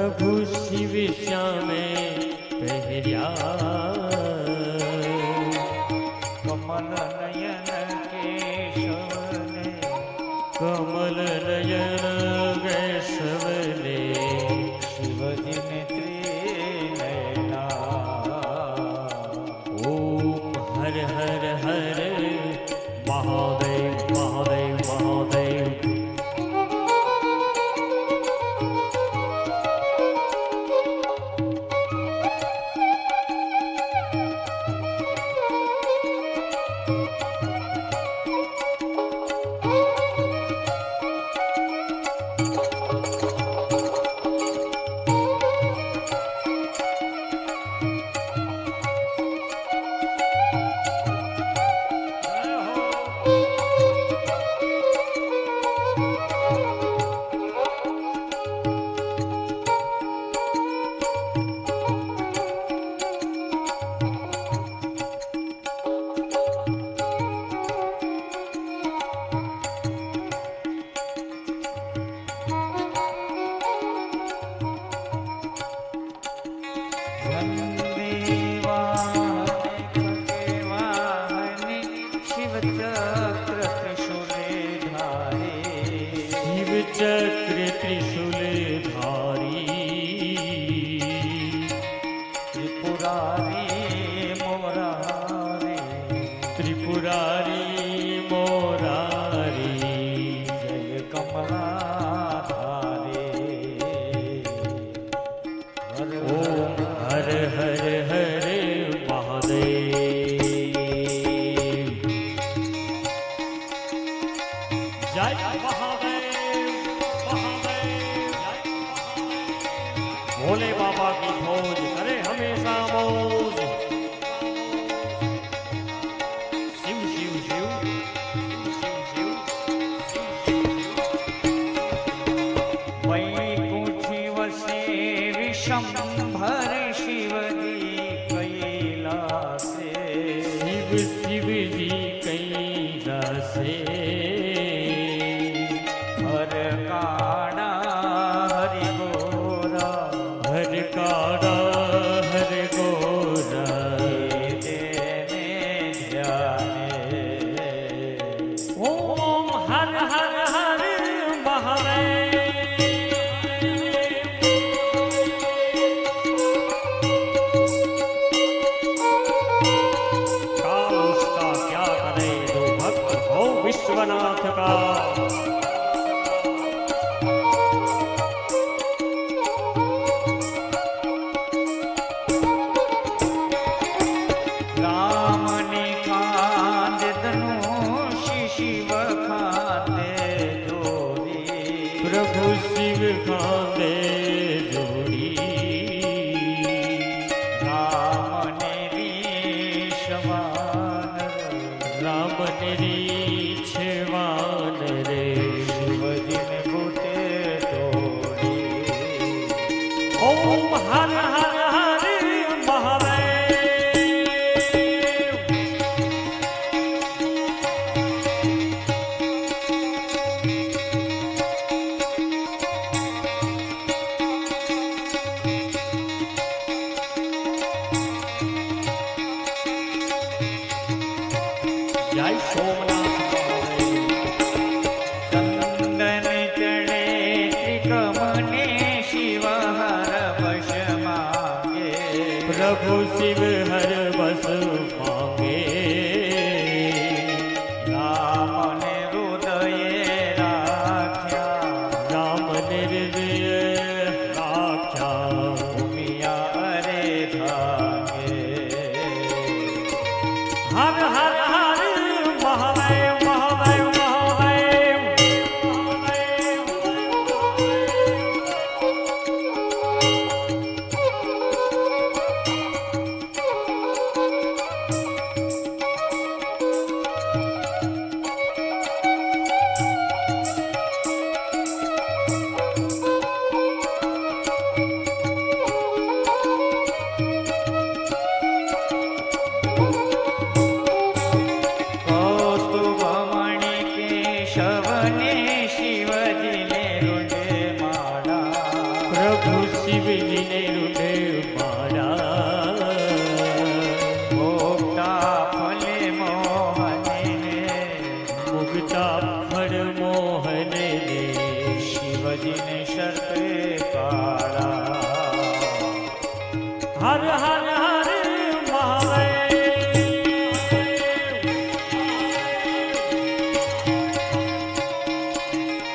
प्रभु शिव श्यामे पहरिया कमल नयन केशवने कमल नयन केशवने शिवजी ने त्रिनयना ओम हर हर हर महादेव महादेव महादेव चक्र त्रिशूल धारी त्रिपुरारी मोरारी त्रिपुरारी मोरारी जय कमलाधारी ओम हर हर हर महादेव जय महादेव भोले बाबा की खोज करे हमेशा मौज शिव शिव शिव शिव शिव वैकुंठी वसे विशंभर शिवजी कैलासे शिव शिव जी कैलासे हर काड़ा हरि गोरा हर काड़ा हर गोरा देने जाने ओम हर हर हर महादेव काल उसका क्या करे दो भक्त हो विश्वनाथ का प्रभु शिव खांदे जोड़ी राम निरीशवान राम निरीक्षवान रे शिवजी ने बूटे तोड़ी ओम हर हर हर महादेव શિવજીને રૂડે મારા ભોગતા ફલે મોહને મુગતા ફળ મોહને શિવજીને શરતે